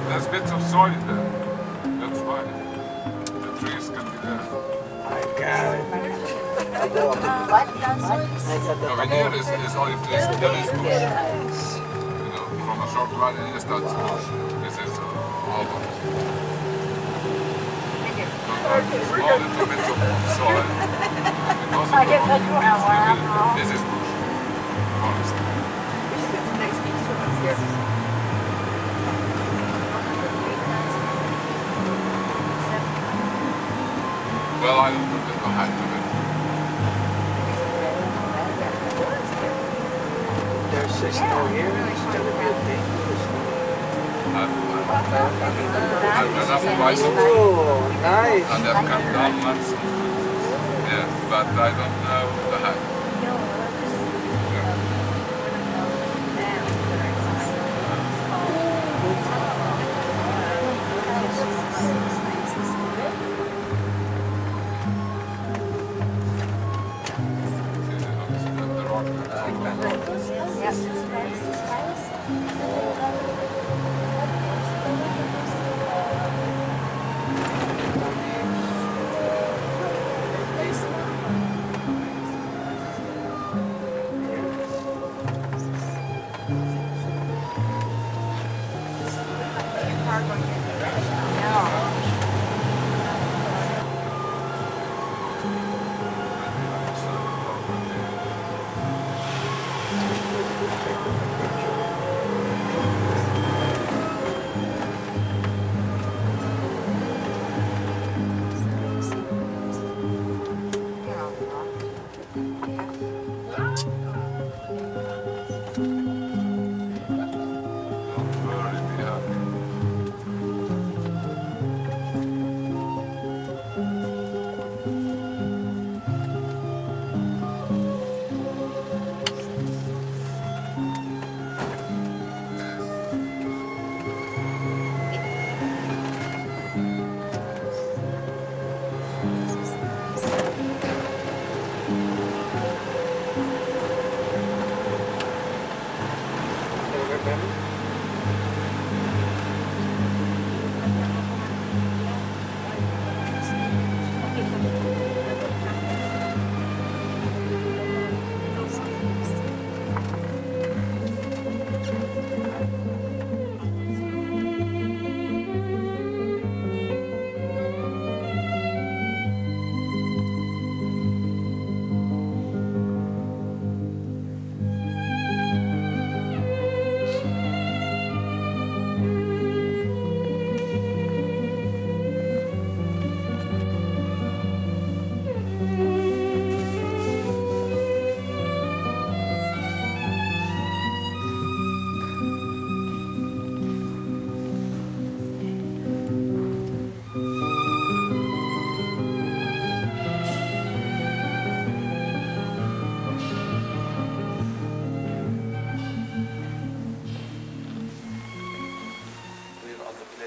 There's bits of soil there. That's why the trees can be there. I got it. Over here is olive trees. There is bush. You know, from a short while here starts bush. This is Auburn. Small little bits of soil. This is bush. Forest. Well, I don't put the height of it. There's 6 more here. It's going to be a thing. I've enough bicycles. Oh, nice. And they've come down months. Yeah, but I don't know the height.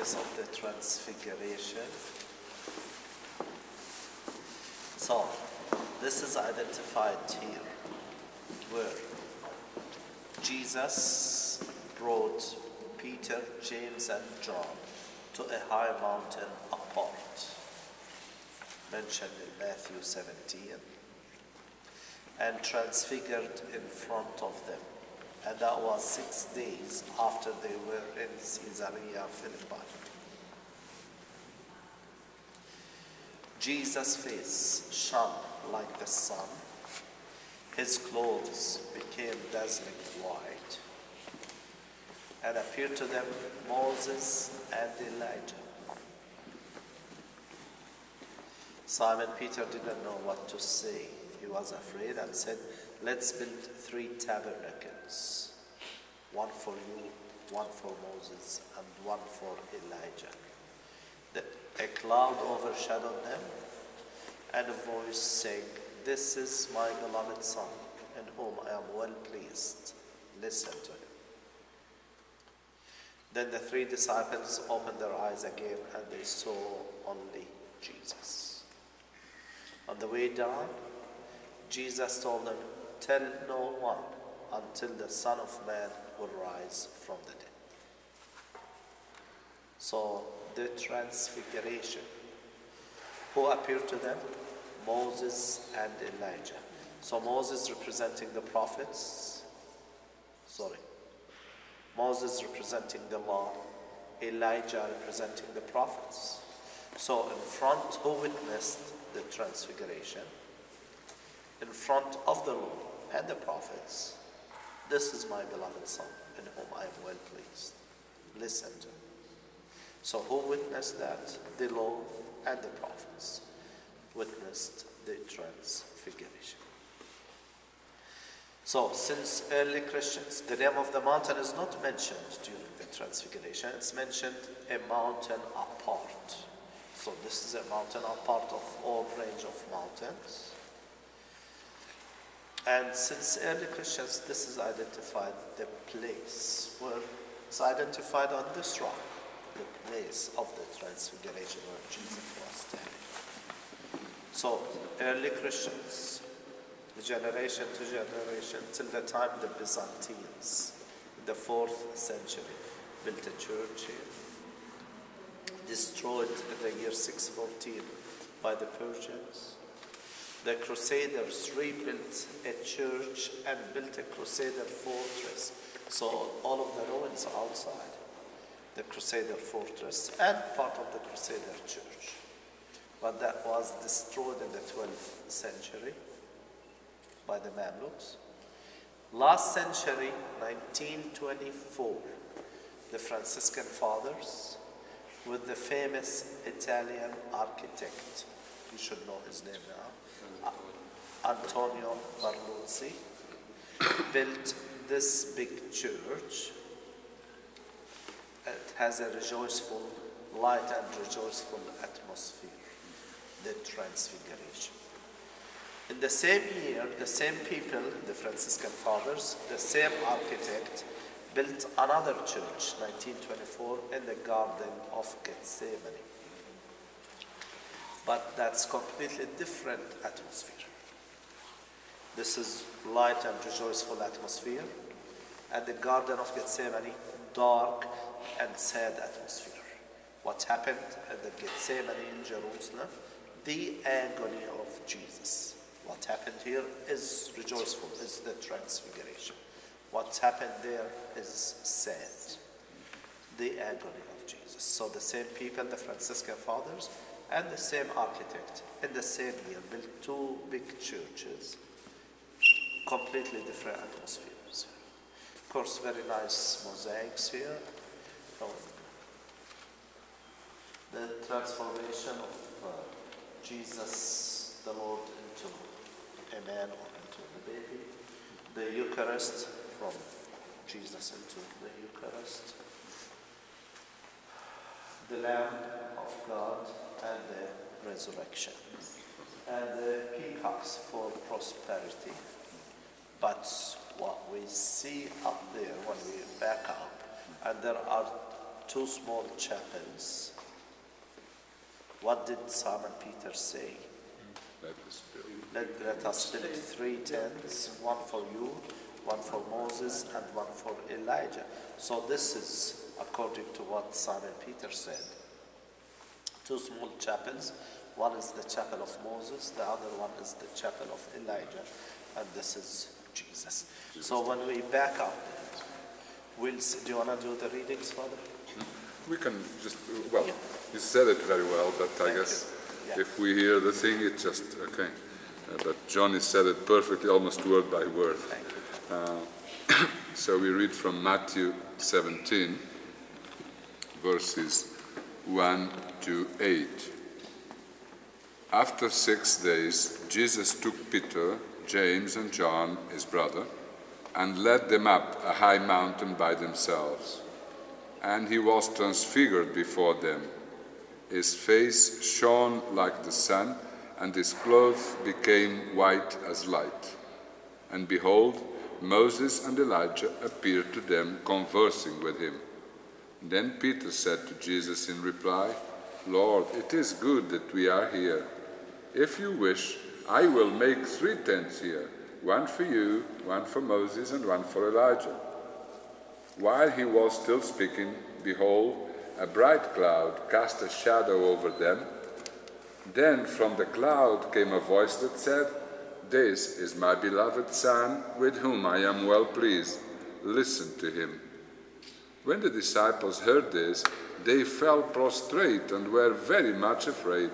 Of the Transfiguration. So, this is identified here, where Jesus brought Peter, James, and John to a high mountain apart, mentioned in Matthew 17, and transfigured in front of them. And that was 6 days after they were in Caesarea Philippi. Jesus' face shone like the sun. His clothes became dazzling white. And appeared to them Moses and Elijah. Simon Peter didn't know what to say. He was afraid and said, "Let's build 3 tabernacles, one for you, one for Moses, and one for Elijah." A cloud overshadowed them, and a voice saying, "This is my beloved Son, in whom I am well pleased. Listen to him." Then the 3 disciples opened their eyes again, and they saw only Jesus. On the way down, Jesus told them, "Tell no one until the Son of Man will rise from the dead." So the transfiguration. Who appeared to them? Moses and Elijah. So Moses representing the prophets. Moses representing the law. Elijah representing the prophets. So in front, who witnessed the transfiguration? In front of the law and the prophets. This is my beloved Son, in whom I am well pleased. Listen to him. So who witnessed that? The law and the prophets witnessed the transfiguration. So since early Christians, the name of the mountain is not mentioned during the transfiguration. It's mentioned a mountain apart. So this is a mountain apart of all range of mountains. And since early Christians, this is identified the place where it's identified on this rock, the place of the transfiguration where Jesus was standing. So early Christians, generation to generation, till the time the Byzantines, in the 4th century, built a church here, destroyed in the year 614 by the Persians. The Crusaders rebuilt a church and built a Crusader fortress. So all of the ruins are outside the Crusader fortress and part of the Crusader church. But that was destroyed in the 12th century by the Mamluks. Last century, 1924, the Franciscan Fathers with the famous Italian architect, you should know his name now, Antonio Barluzzi, built this big church. It has a rejoiceful light and rejoiceful atmosphere, the Transfiguration. In the same year, the same people, the Franciscan Fathers, the same architect, built another church, 1924, in the Garden of Gethsemane. But that's completely different atmosphere. This is light and rejoiceful atmosphere. At the Garden of Gethsemane, dark and sad atmosphere. What happened at the Gethsemane in Jerusalem? The agony of Jesus. What happened here is rejoiceful, is the transfiguration. What happened there is sad, the agony of Jesus. So the same people, the Franciscan Fathers, and the same architect in the same year built two big churches, completely different atmospheres. Of course, very nice mosaics here. The transformation of Jesus, the Lord, into a man or into the baby. The Eucharist, from Jesus into the Eucharist. The Lamb of God and the resurrection. And the peacocks for prosperity. But what we see up there when we back up, and there are two small chapels. What did Simon Peter say? Let us build 3 tents, one for you, one for Moses, and one for Elijah. So this is according to what Simon Peter said. 2 small chapels. One is the chapel of Moses, the other one is the chapel of Elijah, and this is Jesus. So when we back up, we'll see. Do you want to do the readings, Father? We can just, well, you said it very well, but I guess if we hear the thing, it's just, okay. But Johnny said it perfectly, almost word by word. So we read from Matthew 17, verses 1 to 8. After 6 days, Jesus took Peter, James, and John, his brother, and led them up a high mountain by themselves. And he was transfigured before them. His face shone like the sun, and his clothes became white as light. And behold, Moses and Elijah appeared to them, conversing with him. Then Peter said to Jesus in reply, "Lord, it is good that we are here. If you wish, I will make 3 tents here, one for you, one for Moses, and one for Elijah." While he was still speaking, behold, a bright cloud cast a shadow over them. Then from the cloud came a voice that said, "This is my beloved Son, with whom I am well pleased. Listen to him." When the disciples heard this, they fell prostrate and were very much afraid.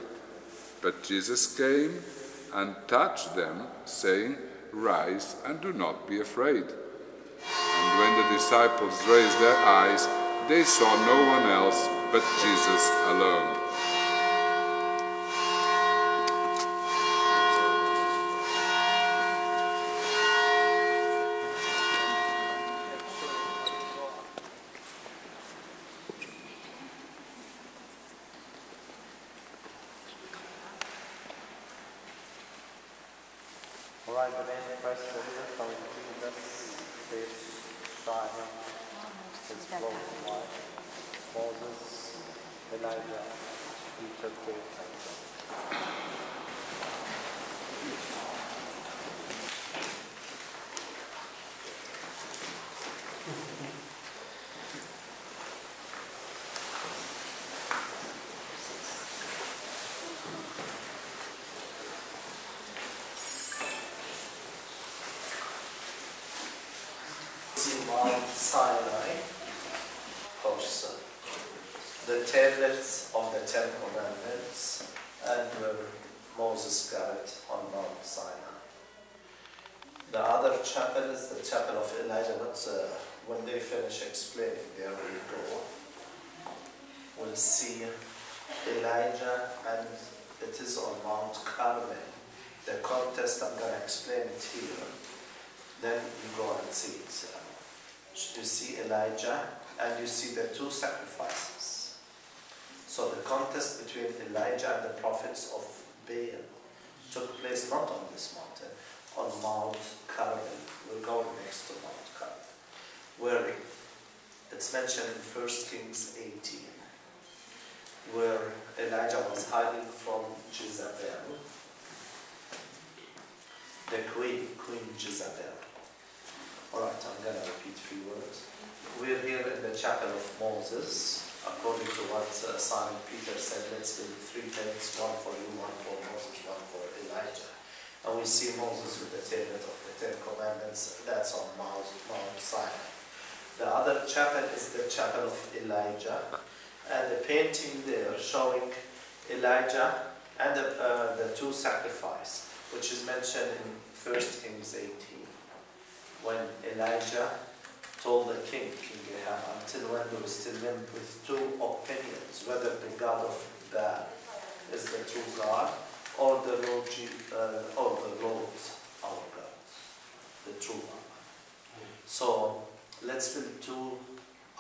But Jesus came and touched them, saying, "Rise and do not be afraid." And when the disciples raised their eyes, they saw no one else but Jesus alone. All right, the main question from Jesus is Simon, his close wife, Moses, Elijah, Peter, James, and John. Mount Sinai, also the tablets of the 10 commandments, and where Moses got it on Mount Sinai. The other chapel is the chapel of Elijah, but when they finish explaining, there we go. We'll see Elijah, and it is on Mount Carmel. The context, I'm going to explain it here. Then you go and see it. You see Elijah, and you see the 2 sacrifices. So the contest between Elijah and the prophets of Baal took place not on this mountain, on Mount Carmel. We'll go next to Mount Carmel, where it's mentioned in 1 Kings 18, where Elijah was hiding from Jezebel, the Queen Jezebel. Alright, I'm going to repeat a few words. We're here in the chapel of Moses, according to what Simon Peter said. Let's build 3 tents, one for you, one for Moses, one for Elijah. And we see Moses with the tablet of the 10 commandments. That's on Mount Sinai. The other chapel is the chapel of Elijah, and the painting there showing Elijah and the 2 sacrifices, which is mentioned in 1 Kings 18. When Elijah told the king Ahab, until when he was still limp with 2 opinions, whether the God of Baal is the true God, or the Lord, our God, the true one. So let's build 2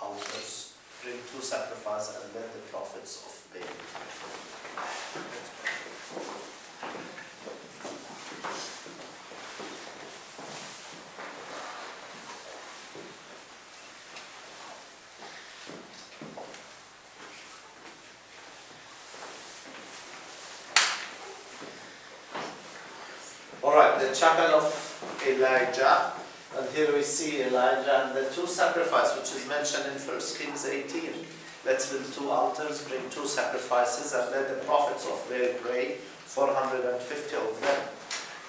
altars, bring 2 sacrifices, and let the prophets of Baal. Alright, the chapel of Elijah, and here we see Elijah and the 2 sacrifices, which is mentioned in 1 Kings 18. Let's build 2 altars, bring 2 sacrifices, and let the prophets of Baal pray, 450 of them.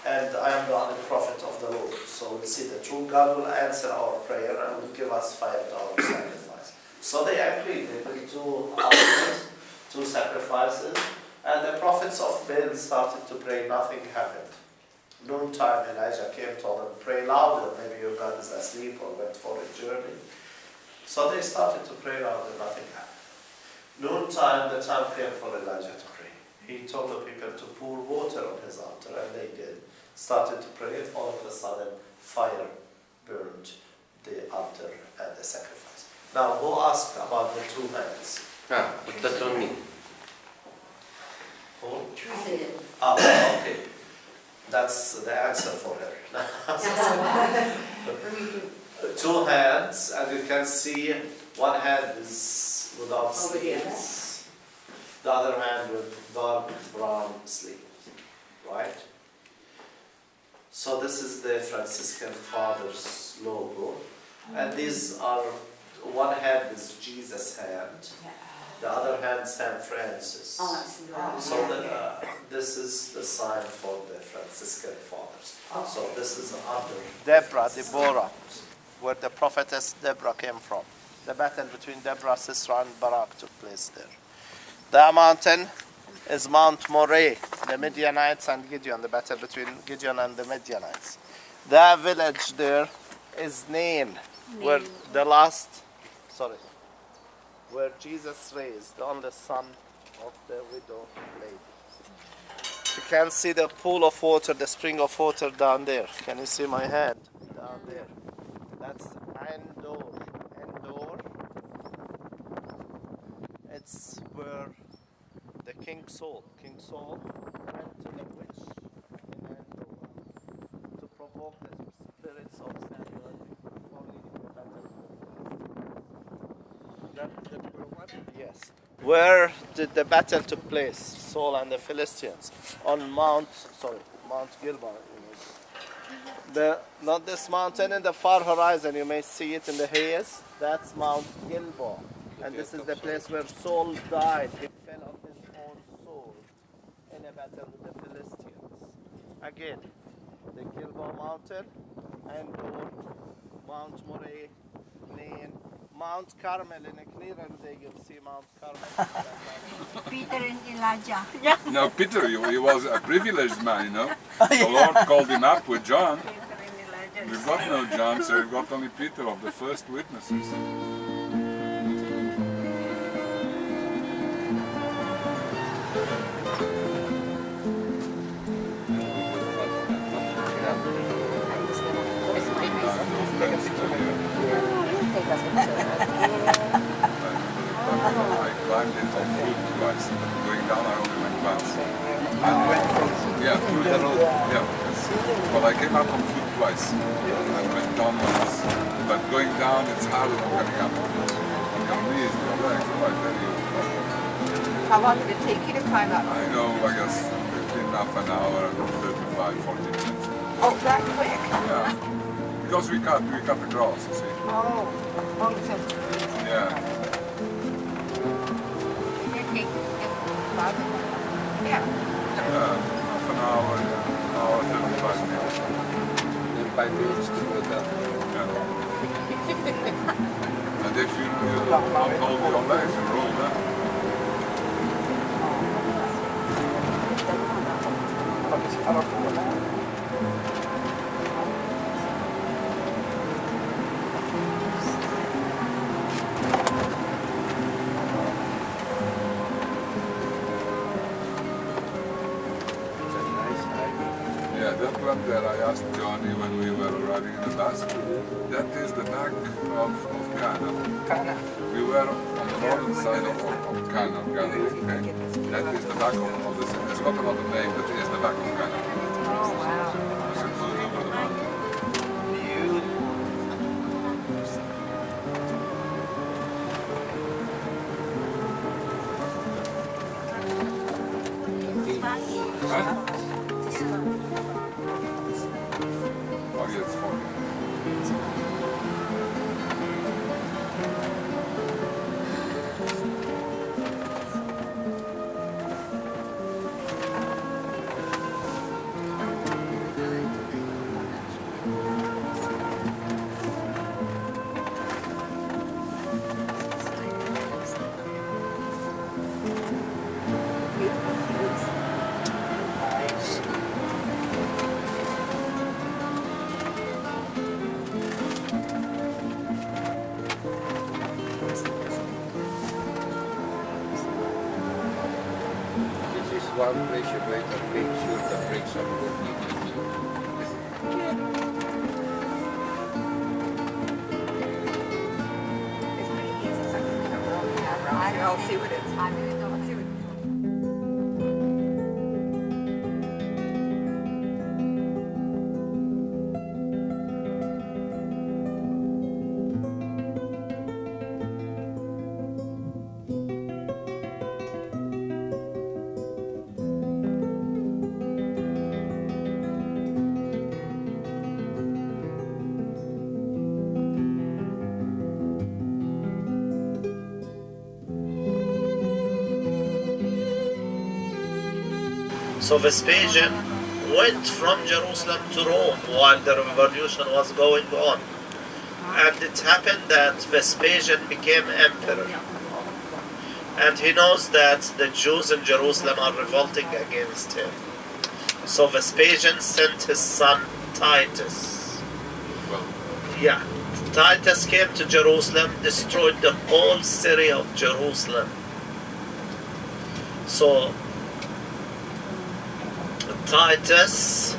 And I am the only prophet of the Lord. So we'll see the true God will answer our prayer and will give us fire to our sacrifice. So they agreed, they built 2 altars, 2 sacrifices, and the prophets of Baal started to pray, nothing happened. Noontime, Elijah came, told them, pray louder, maybe your God is asleep or went for a journey. So they started to pray louder, nothing happened. Noontime, the time came for Elijah to pray. He told the people to pour water on his altar, and they did. Started to pray, and all of a sudden, fire burned the altar and the sacrifice. Now, who asked about the 2 hands? Put that on me. Who? Truth. Okay. That's the answer for her. 2 hands, and you can see one hand is without sleeves, the other hand with dark brown sleeves. right? So this is the Franciscan Fathers logo, and these are, one hand is Jesus' hand, the other hand Saint Francis. So this is the sign for the Franciscan Fathers. So this is under Deborah, where the prophetess Deborah came from. The battle between Deborah, Sisera, and Barak took place there. The mountain is Mount Moreh, the Midianites and Gideon, the battle between Gideon and the Midianites. The village there is Nain, where where Jesus raised the only son of the widow lady. You can see the pool of water, the spring of water down there. Can you see my hand down there? That's Endor. It's where the King Saul went to the witch in Endor to provoke the spirits of Samuel for leading the battle. Yes. Where did the battle took place? Saul and the Philistines on Mount Gilboa. Not this mountain in the far horizon. You may see it in the haze. That's Mount Gilboa. And this is the place where Saul died. He fell on his own sword in a battle with the Philistines. Again, the Gilboa mountain, Endor, Mount Moreh, Nain, Mount Carmel. In a clearer day, you'll see Mount Carmel. Peter and Elijah. No, Peter, he was a privileged man, you know. The Lord called him up with John. Peter and Elijah. We've got no John, so we've got only Peter of the first witnesses. I climbed it on foot twice. Going down, I only went once. Yeah, through the road. Yeah. But I came up on foot twice. I went down once. But going down, it's harder than coming up. Your knees, your legs, oh, I tell you. How long did it take you to climb up? I know, I guess, between half an hour and 35, 40 minutes. Oh, that quick? Yeah. Because we cut the grass, you see. Oh, so Yeah. it takes about Half an hour, hour, 35 minutes. 5 minutes to go down. Yeah. And if you don't hold your legs and roll down. Yeah, that one there, I asked Johnny when we were arriving in the bus, that is the back of Cana. Cana. We were on the northern side of Cana, Galilee, okay? That is the back of the city. It's got another name, but it is the back of Cana. Oh, wow. As it goes over the mountain. Huh? Oh, yeah, it's 40. This is one place you better make sure the brakes are working. It's pretty easy. So I'll see what it's. I'm going to go and see what So Vespasian went from Jerusalem to Rome while the revolution was going on. And it happened that Vespasian became emperor. And he knows that the Jews in Jerusalem are revolting against him. So Vespasian sent his son Titus. Yeah, Titus came to Jerusalem, destroyed the whole city of Jerusalem. So Titus,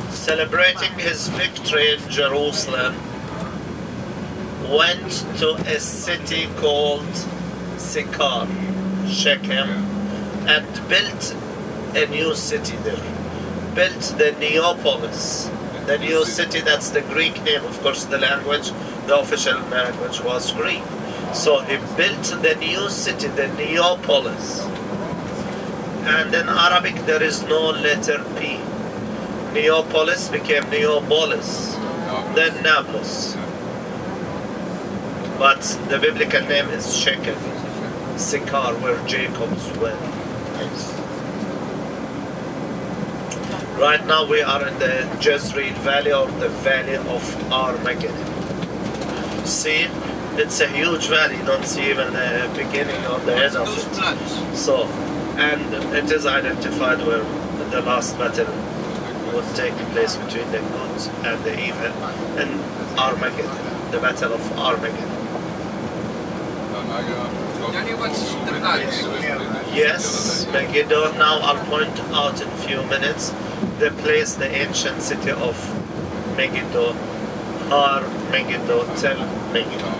celebrating his victory in Jerusalem, went to a city called Sychar, Shechem, and built a new city there. Built the Neapolis, the new city. That's the Greek name. Of course, the language, the official language was Greek. So he built the new city, the Neapolis. And in Arabic there is no letter P. Neapolis became Neapolis, then Nablus. But the biblical name is Shechem, Sychar, where Jacob's well. Right now we are in the Jezreel Valley, or the Valley of Armageddon. See, it's a huge valley. You don't see even the beginning or the end of it. So, and it is identified where the last battle would take place between the good and the evil in Armageddon, the Battle of Armageddon. Yes, Megiddo. Now I'll point out in a few minutes the place, the ancient city of Megiddo, Megiddo, Tel Megiddo,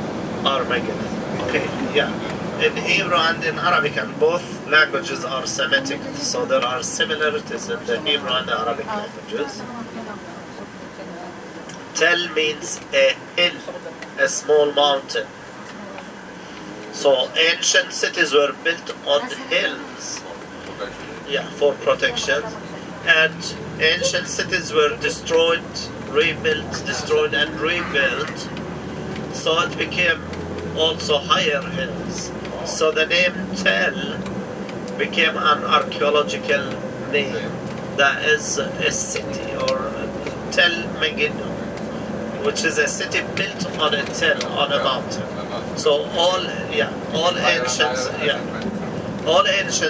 Armageddon. Okay, yeah. In Hebrew and in Arabic, and both languages are Semitic, so there are similarities in the Hebrew and the Arabic languages. Tel means a hill, a small mountain. So ancient cities were built on hills, yeah, for protection. And ancient cities were destroyed, rebuilt, destroyed and rebuilt. So it became also higher hills. So the name Tel became an archaeological name. That is a city, or Tel Megiddo, which is a city built on a tel, on a mountain. So all ancient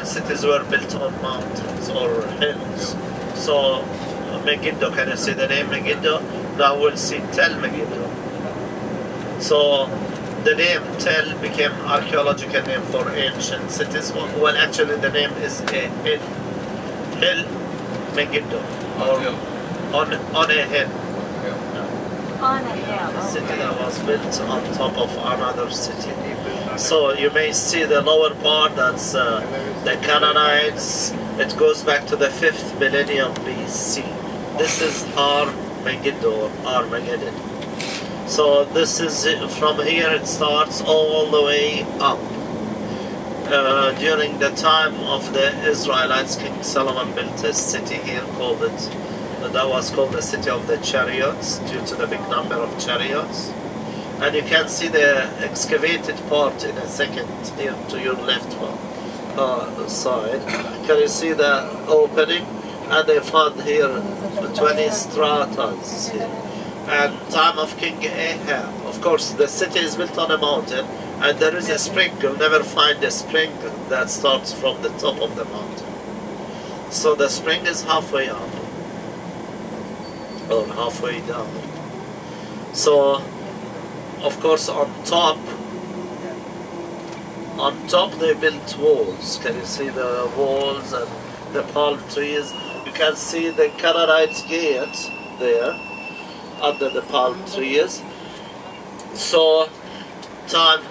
cities were built on mountains or hills. So Megiddo, can you see the name Megiddo? Now we'll see Tel Megiddo. So the name Tel became archaeological name for ancient cities. Well, actually the name is a hill. Hill Megiddo, or on a hill. On a hill. A city that was built on top of another city. So you may see the lower part, that's the Canaanites. It goes back to the 5th millennium BC. This is Megiddo, or Armageddon. So this is, from here it starts all the way up. During the time of the Israelites, King Solomon built a city here called it, that was called the city of the chariots, due to the big number of chariots. And you can see the excavated part in a second here to your left side. Can you see the opening? And they found here 20 stratas here. And time of King Ahab. Of course, the city is built on a mountain, and there is a spring. You'll never find a spring that starts from the top of the mountain. So the spring is halfway up, or halfway down. So, of course, on top they built walls. Can you see the walls and the palm trees? You can see the Canaanites gate there, under the palm trees. So, time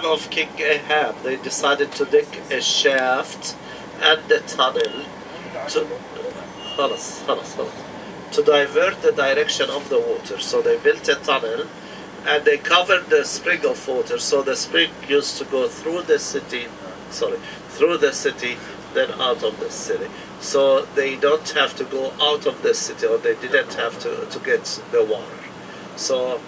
of King Ahab, they decided to dig a shaft and a tunnel to divert the direction of the water. So they built a tunnel and they covered the spring of water, so the spring used to go through the city, then out of the city. So they don't have to go out of the city, or they didn't have to get the water. So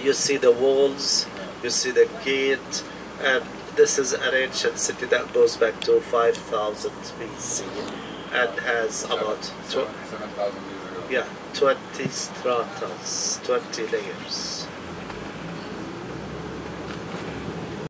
you see the walls You see the gate, and this is an ancient city that goes back to 5000 BC and has about 7,000 years ago. yeah 20 stratas, 20 layers.